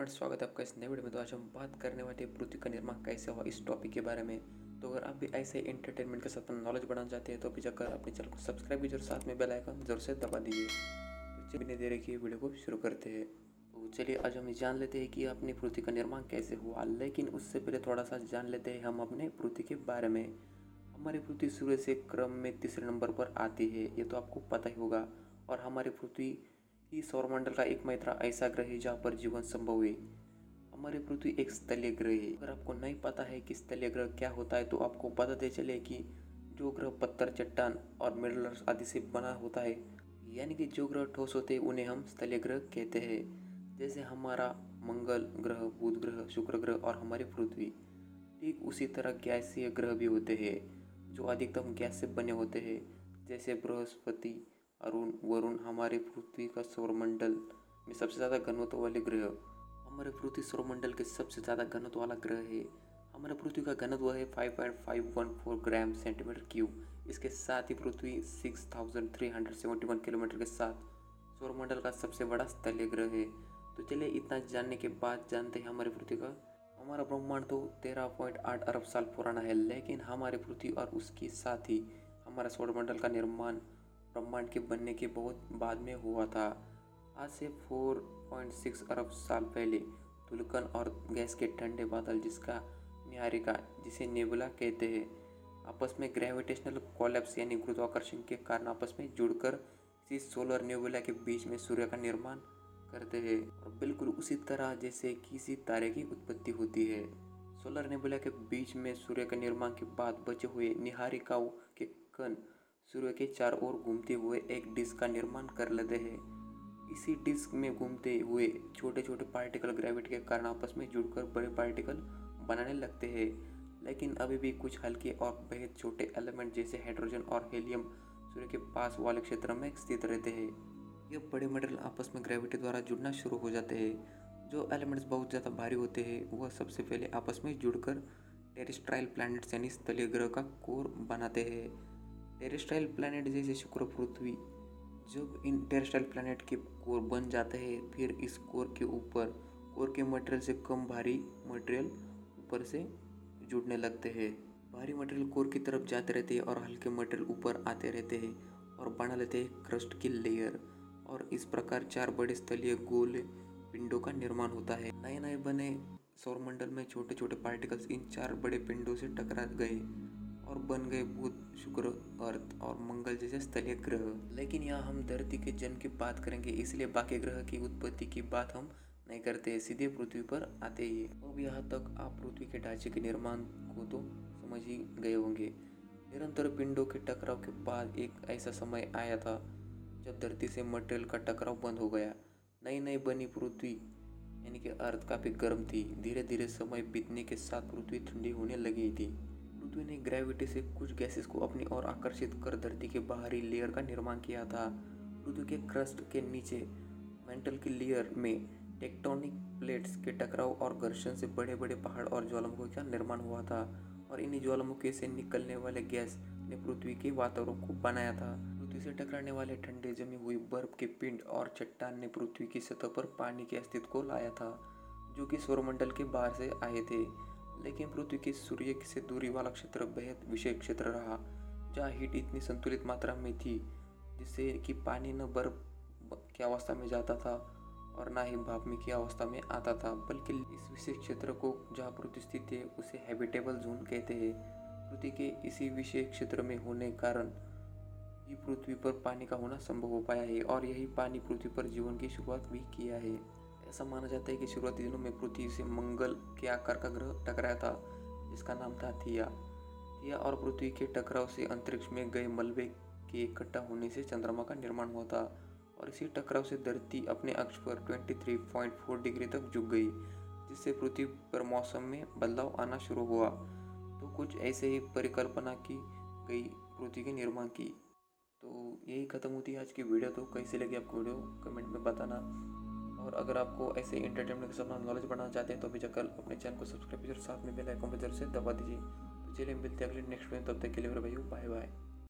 Friends, स्वागत है आपका इस नए वीडियो में। तो आज हम बात करने वाले हैं पृथ्वी का निर्माण कैसे हुआ, इस टॉपिक के बारे में। तो अगर आप भी ऐसे एंटरटेनमेंट के साथ अपना नॉलेज बढ़ाना चाहते हैं तो अभी जाकर अपने चैनल को सब्सक्राइब कीजिए और साथ में बेल आइकन जरूर से दबा दीजिए। तो चलिए बिना देरी किए वीडियो को शुरू करते हैं। तो चलिए आज हम जान लेते हैं कि अपनी पृथ्वी का निर्माण कैसे हुआ, लेकिन उससे पहले थोड़ा सा जान लेते हैं हम अपने पृथ्वी के बारे में। हमारी पृथ्वी सूर्य से क्रम में तीसरे नंबर पर आती है, ये तो आपको पता ही होगा। और हमारी पृथ्वी ही सौरमंडल का एकमात्र ऐसा ग्रह है जहाँ पर जीवन संभव है। हमारी पृथ्वी एक स्थलीय ग्रह है। अगर आपको नहीं पता है कि स्थलीय ग्रह क्या होता है तो आपको बताते चले कि जो ग्रह पत्थर, चट्टान और मिनरल्स आदि से बना होता है, यानी कि जो ग्रह ठोस होते हैं उन्हें हम स्थलीय ग्रह कहते हैं। जैसे हमारा मंगल ग्रह, बुध ग्रह, शुक्र ग्रह और हमारी पृथ्वी। ठीक उसी तरह गैसीय ग्रह भी होते हैं जो अधिकतम गैस से बने होते हैं, जैसे बृहस्पति, अरुण, वरुण। हमारे पृथ्वी का सौरमंडल में सबसे ज़्यादा घनत्व वाले ग्रह। हमारे पृथ्वी सौरमंडल के सबसे ज़्यादा घनत्व वाला ग्रह है। हमारे पृथ्वी का घनत्व है 5.514 ग्राम सेंटीमीटर क्यूब। इसके साथ ही पृथ्वी 6371 किलोमीटर के साथ सौरमंडल का सबसे बड़ा स्थलीय ग्रह है। तो चलिए इतना जानने के बाद जानते हैं हमारी पृथ्वी का। हमारा ब्रह्मांड तो 13.8 अरब साल पुराना है, लेकिन हमारी पृथ्वी और उसके साथ ही हमारा सौरमंडल का निर्माण ब्रह्मांड के बनने के बहुत बाद में हुआ था। आज से 4.6 अरब साल पहले धुलकन और गैस के ठंडे बादल, जिसका निहारिका, जिसे नेबुला कहते हैं, आपस में ग्रेविटेशनल कोलैप्स यानी गुरुत्वाकर्षण के कारण आपस में जुड़कर इसी सोलर नेबुला के बीच में सूर्य का निर्माण करते हैं। और बिल्कुल उसी तरह जैसे किसी तारे की उत्पत्ति होती है, सोलर नेबुला के बीच में सूर्य के निर्माण के बाद बचे हुए निहारिकाओं के कण सूर्य के चारों ओर घूमते हुए एक डिस्क का निर्माण कर लेते हैं। इसी डिस्क में घूमते हुए छोटे छोटे पार्टिकल ग्रेविटी के कारण आपस में जुड़कर बड़े पार्टिकल बनाने लगते हैं। लेकिन अभी भी कुछ हल्के और बेहद छोटे एलिमेंट जैसे हाइड्रोजन और हीलियम सूर्य के पास वाले क्षेत्र में स्थित रहते हैं। ये बड़े मटेरियल आपस में ग्रेविटी द्वारा जुड़ना शुरू हो जाते हैं। जो एलिमेंट्स बहुत ज़्यादा भारी होते हैं वह सबसे पहले आपस में जुड़कर टेरेस्ट्राइल प्लैनेट्स यानी स्थलीय ग्रह का कोर बनाते हैं। टेरेस्ट्राइल प्लैनेट जैसे शुक्र, पृथ्वी, जब इन टेरेस्ट्राइल प्लैनेट के कोर बन जाते हैं, फिर इस कोर के मटेरियल से कम भारी मटेरियल ऊपर से जुड़ने लगते हैं। भारी मटेरियल कोर की तरफ जाते रहते हैं और हल्के मटेरियल ऊपर आते रहते हैं और बना लेते हैं क्रस्ट की लेयर। और इस प्रकार 4 बड़े स्थलीय गोल पिंडों का निर्माण होता है। नए नए बने सौरमंडल में छोटे छोटे पार्टिकल्स इन 4 बड़े पिंडों से टकरा गए और बन गए बुध, शुक्र, अर्थ और मंगल जैसे स्थलीय ग्रह। लेकिन यहाँ हम धरती के जन्म की बात करेंगे, इसलिए बाकी ग्रह की उत्पत्ति की बात हम नहीं करते, सीधे पृथ्वी पर आते ही। अब यहाँ तक आप पृथ्वी के ढांचे के निर्माण को तो समझ ही गए होंगे। निरंतर पिंडों के टकराव के बाद एक ऐसा समय आया था जब धरती से मटेरियल का टकराव बंद हो गया। नई नई बनी पृथ्वी यानी कि अर्थ काफ़ी गर्म थी। धीरे धीरे समय बीतने के साथ पृथ्वी ठंडी होने लगी थी। पृथ्वी ने ग्रेविटी से कुछ गैसेस को अपनी ओर आकर्षित कर धरती के बाहरी लेयर का निर्माण किया था। पृथ्वी के क्रस्ट के नीचे मेंटल की लेयर में टेक्टोनिक प्लेट्स के टकराव और घर्षण से बड़े बड़े पहाड़ और ज्वालामुखी का निर्माण हुआ था। और इन्हीं ज्वालामुखी से निकलने वाले गैस ने पृथ्वी के वातावरण को बनाया था। पृथ्वी से टकराने वाले ठंडे जमी हुई बर्फ के पिंड और चट्टान ने पृथ्वी की सतह पर पानी के अस्तित्व को लाया था, जो कि सौरमंडल के बाहर से आए थे। लेकिन पृथ्वी के सूर्य से दूरी वाला क्षेत्र बेहद विशेष क्षेत्र रहा, जहाँ हीट इतनी संतुलित मात्रा में थी जिससे कि पानी न बर्फ की अवस्था में जाता था और ना ही भाप में की अवस्था में आता था, बल्कि इस विशेष क्षेत्र को जहाँ पृथ्वी स्थित है उसे हैबिटेबल जोन कहते हैं। पृथ्वी के इसी विशेष क्षेत्र में होने के कारण ही पृथ्वी पर पानी का होना संभव हो पाया है और यही पानी पृथ्वी पर जीवन की शुरुआत भी किया है। ऐसा माना जाता है कि शुरुआती दिनों में पृथ्वी से मंगल के आकार का ग्रह टकराया था जिसका नाम था थिया। और पृथ्वी के टकराव से अंतरिक्ष में गए मलबे के इकट्ठा होने से चंद्रमा का निर्माण हुआ था और इसी टकराव से धरती अपने अक्ष पर 23.4 डिग्री तक झुक गई, जिससे पृथ्वी पर मौसम में बदलाव आना शुरू हुआ। तो कुछ ऐसे ही परिकल्पना की गई पृथ्वी के निर्माण की। तो यही ख़त्म होती है आज की वीडियो। तो कैसी लगी आपको वीडियो कमेंट में बताना। और अगर आपको ऐसे एंटरटेनमेंट के साथ नॉलेज बढ़ाना चाहते हैं तो अभी जाकर अपने चैनल को सब्सक्राइब कीजिए और साथ में बेल आइकन पर जरूर से दबा दीजिए। तो चलिए मिलते हैं अगले नेक्स्ट वीडियो, तब तक के लिए मेरे भाइयों बाय बाय।